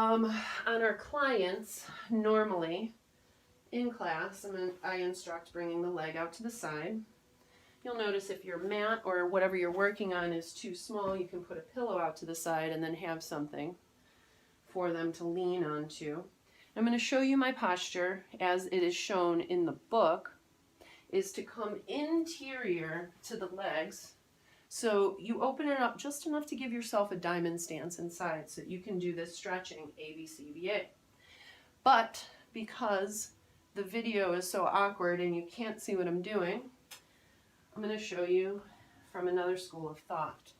On our clients, normally in class, I instruct bringing the leg out to the side. You'll notice if your mat or whatever you're working on is too small, you can put a pillow out to the side and then have something for them to lean onto. I'm going to show you my posture as it is shown in the book, is to come interior to the legs. So you open it up just enough to give yourself a diamond stance inside so that you can do this stretching ABCBA. But because the video is so awkward and you can't see what I'm doing, I'm going to show you from another school of thought.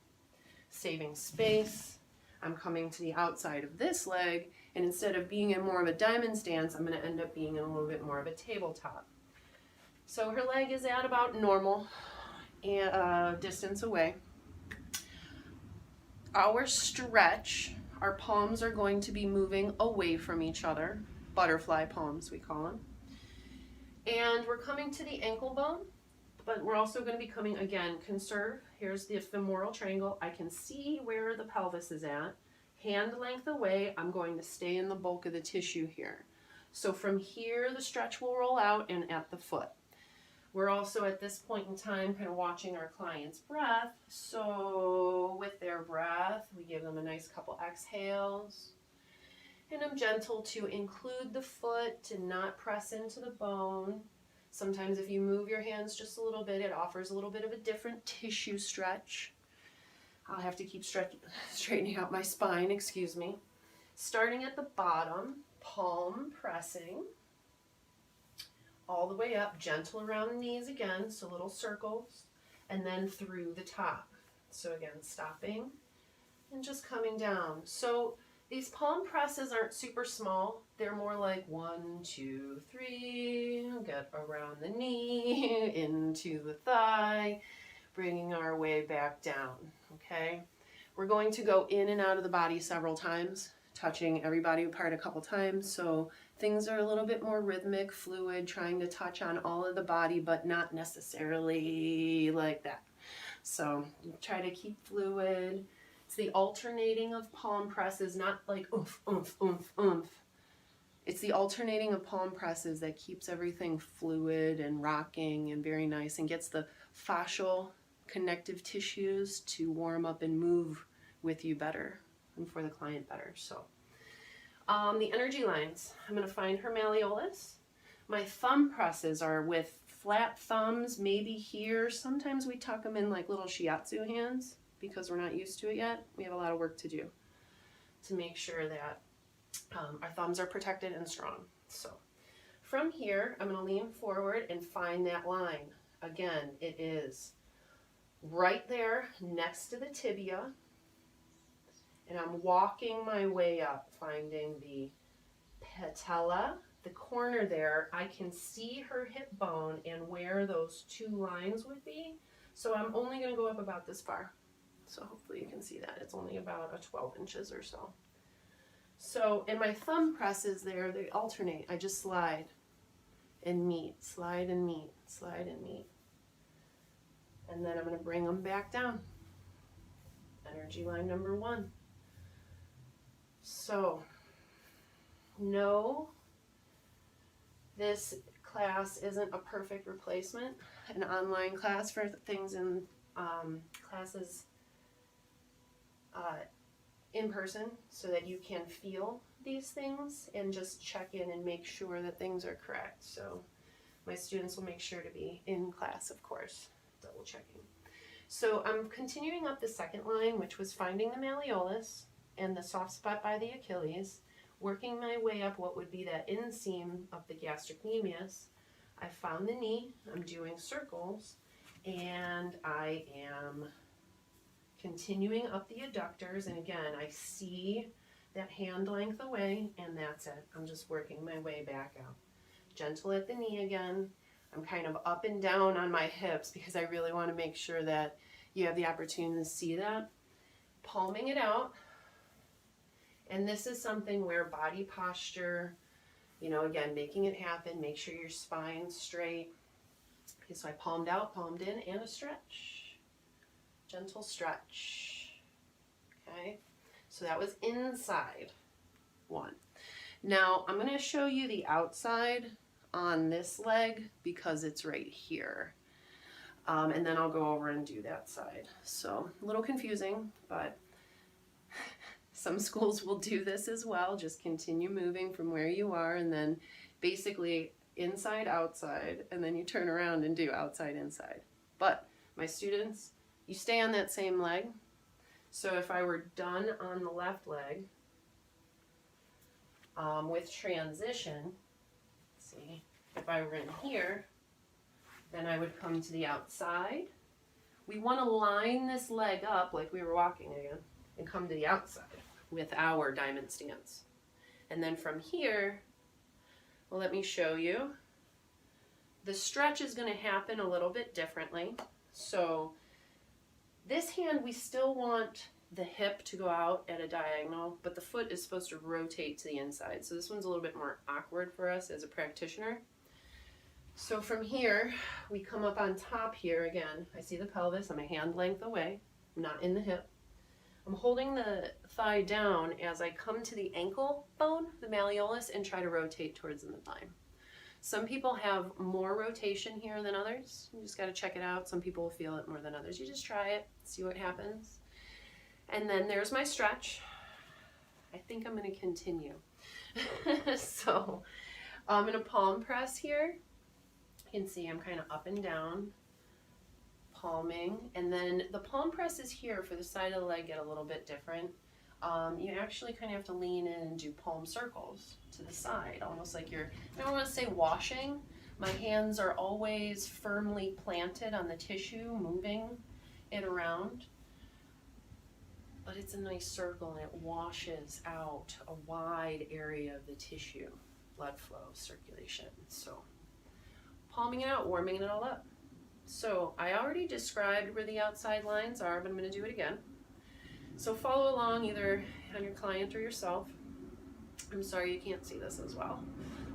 Saving space, I'm coming to the outside of this leg, and instead of being in more of a diamond stance, I'm going to end up being in a little bit more of a tabletop. So her leg is at about normal distance away. Our stretch, our palms are going to be moving away from each other, butterfly palms we call them. And we're coming to the ankle bone, but we're also going to be coming, again, conserve. Here's the femoral triangle. I can see where the pelvis is at. Hand length away, I'm going to stay in the bulk of the tissue here. So from here, the stretch will roll out and at the foot. We're also at this point in time kind of watching our client's breath. So with their breath, we give them a nice couple exhales. And I'm gentle to include the foot, to not press into the bone. Sometimes if you move your hands just a little bit, it offers a little bit of a different tissue stretch. I'll have to keep straightening out my spine, excuse me. Starting at the bottom, palm pressing. All the way up, gentle around the knees again, so little circles, and then through the top. So again, stopping and just coming down. So these palm presses aren't super small. They're more like 1, 2, 3, get around the knee, into the thigh, bringing our way back down, okay? We're going to go in and out of the body several times, touching every body part a couple times, so things are a little bit more rhythmic, fluid, trying to touch on all of the body, but not necessarily like that. So try to keep fluid. It's the alternating of palm presses, not like oomph, oomph, oomph, oomph. It's the alternating of palm presses that keeps everything fluid and rocking and very nice and gets the fascial connective tissues to warm up and move with you better and for the client better. So the energy lines, I'm going to find her malleolus. My thumb presses are with flat thumbs, maybe here. Sometimes we tuck them in like little shiatsu hands because we're not used to it yet. We have a lot of work to do to make sure that our thumbs are protected and strong. So from here, I'm going to lean forward and find that line. Again, it is right there next to the tibia. And I'm walking my way up, finding the patella, the corner there. I can see her hip bone and where those two lines would be. So I'm only going to go up about this far. So hopefully you can see that. It's only about a 12 inches or so. So, and my thumb presses there, they alternate. I just slide and meet, slide and meet, slide and meet. And then I'm going to bring them back down. Energy line number 1. So, no, this class isn't a perfect replacement. An online class for things in classes in person so that you can feel these things and just check in and make sure that things are correct. So my students will make sure to be in class, of course, double checking. So I'm continuing up the second line, which was finding the malleolus and the soft spot by the Achilles, working my way up what would be that inseam of the gastrocnemius. I found the knee, I'm doing circles, and I am continuing up the adductors, and again, I see that hand length away, and that's it. I'm just working my way back out. Gentle at the knee again. I'm kind of up and down on my hips because I really want to make sure that you have the opportunity to see that. Palming it out. And this is something where body posture, you know, again, making it happen, make sure your spine's straight. Okay, so I palmed out, palmed in, and a stretch. Gentle stretch. Okay, so that was inside 1. Now I'm going to show you the outside on this leg because it's right here. And then I'll go over and do that side. So a little confusing, but some schools will do this as well. Just continue moving from where you are and then basically inside, outside, and then you turn around and do outside, inside. But my students, you stay on that same leg. So if I were done on the left leg with transition, let's see, if I were in here, then I would come to the outside. We want to line this leg up like we were walking again and come to the outside with our diamond stance. And then from here, well, let me show you. The stretch is going to happen a little bit differently. So this hand, we still want the hip to go out at a diagonal, but the foot is supposed to rotate to the inside. So this one's a little bit more awkward for us as a practitioner. So from here, we come up on top here again. I see the pelvis, I'm a hand length away, I'm not in the hip. I'm holding the thigh down as I come to the ankle bone, the malleolus, and try to rotate towards the midline. Some people have more rotation here than others. You just got to check it out. Some people will feel it more than others. You just try it, see what happens. And then there's my stretch. I think I'm going to continue. So I'm in a palm press here. You can see I'm kind of up and down, palming, and then the palm press is here for the side of the leg get a little bit different. You actually kind of have to lean in and do palm circles to the side, almost like you're, I don't want to say washing. My hands are always firmly planted on the tissue, moving it around. But it's a nice circle and it washes out a wide area of the tissue, blood flow, circulation. So palming it out, warming it all up. So I already described where the outside lines are, but I'm going to do it again. So follow along either on your client or yourself. I'm sorry you can't see this as well.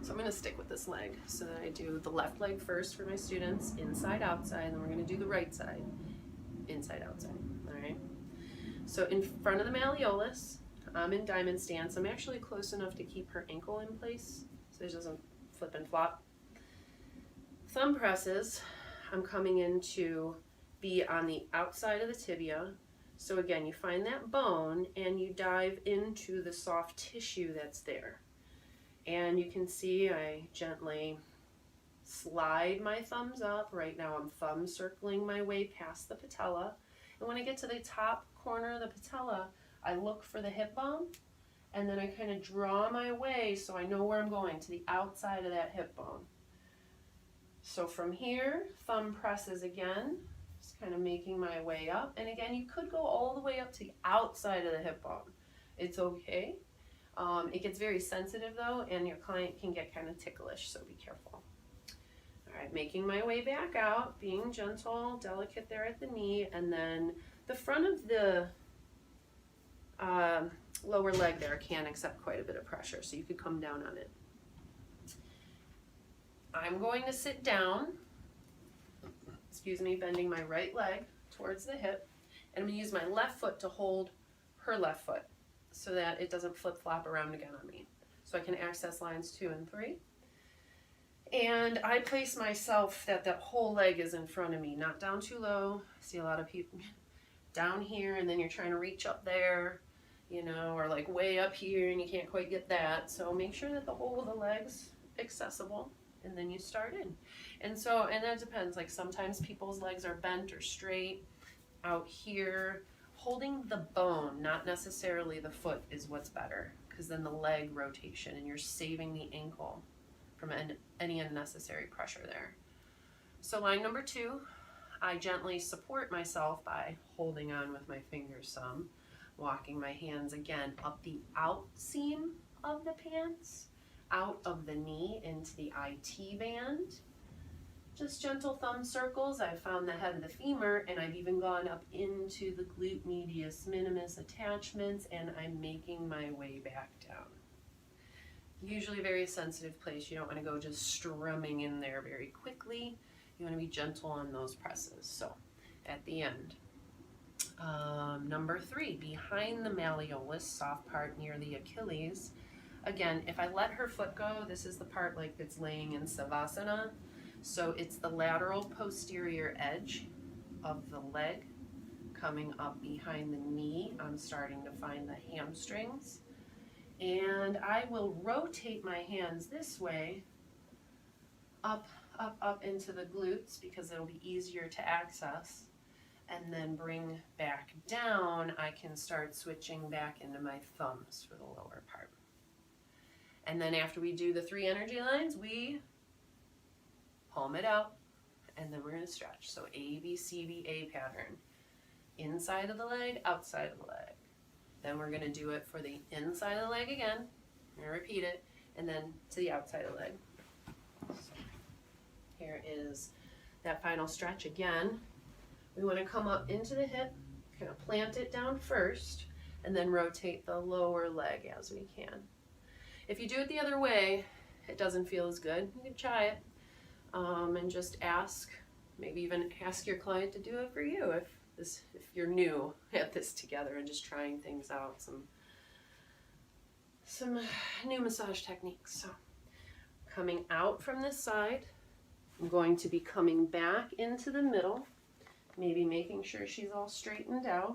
So I'm going to stick with this leg so that I do the left leg first for my students, inside, outside, and then we're going to do the right side, inside, outside. All right. So in front of the malleolus, I'm in diamond stance. I'm actually close enough to keep her ankle in place so it doesn't flip and flop. Thumb presses, I'm coming in to be on the outside of the tibia. So again, you find that bone and you dive into the soft tissue that's there. And you can see I gently slide my thumbs up. Right now I'm thumb circling my way past the patella. And when I get to the top corner of the patella, I look for the hip bone and then I kind of draw my way so I know where I'm going, to the outside of that hip bone. So from here, thumb presses again, just kind of making my way up. And again, you could go all the way up to the outside of the hip bone. It's okay. It gets very sensitive though, and your client can get kind of ticklish, so be careful. All right, making my way back out, being gentle, delicate there at the knee, and then the front of the lower leg there can accept quite a bit of pressure, so you could come down on it. I'm going to sit down, excuse me, bending my right leg towards the hip, and I'm going to use my left foot to hold her left foot so that it doesn't flip-flop around again on me. So I can access lines 2 and 3. And I place myself that that whole leg is in front of me, not down too low. I see a lot of people down here and then you're trying to reach up there, you know, or like way up here and you can't quite get that. So make sure that the whole of the leg's accessible. And then you start in. And so, and that depends, like sometimes people's legs are bent or straight. Out here, holding the bone, not necessarily the foot, is what's better, because then the leg rotation and you're saving the ankle from any unnecessary pressure there. So line number 2, I gently support myself by holding on with my fingers some, walking my hands again up the out seam of the pants, out of the knee into the IT band. Just gentle thumb circles. I've found the head of the femur, and I've even gone up into the glute medius minimus attachments, and I'm making my way back down. Usually a very sensitive place. You don't want to go just strumming in there very quickly. You want to be gentle on those presses. So at the end. Number 3, behind the malleolus, soft part near the Achilles, Again, if I let her foot go, this is the part like it's laying in Savasana. So it's the lateral posterior edge of the leg coming up behind the knee. I'm starting to find the hamstrings. And I will rotate my hands this way, up, up, up into the glutes because it'll be easier to access. And then bring back down, I can start switching back into my thumbs for the lower part. And then after we do the 3 energy lines, we palm it out, and then we're going to stretch. So A, B, C, B, A pattern. Inside of the leg, outside of the leg. Then we're going to do it for the inside of the leg again. I'm going to repeat it, and then to the outside of the leg. So here is that final stretch again. We want to come up into the hip, kind of plant it down first, and then rotate the lower leg as we can. If you do it the other way, it doesn't feel as good. You can try it and just ask, maybe even ask your client to do it for you if you're new at this together and just trying things out, some new massage techniques. So coming out from this side, I'm going to be coming back into the middle, maybe making sure she's all straightened out.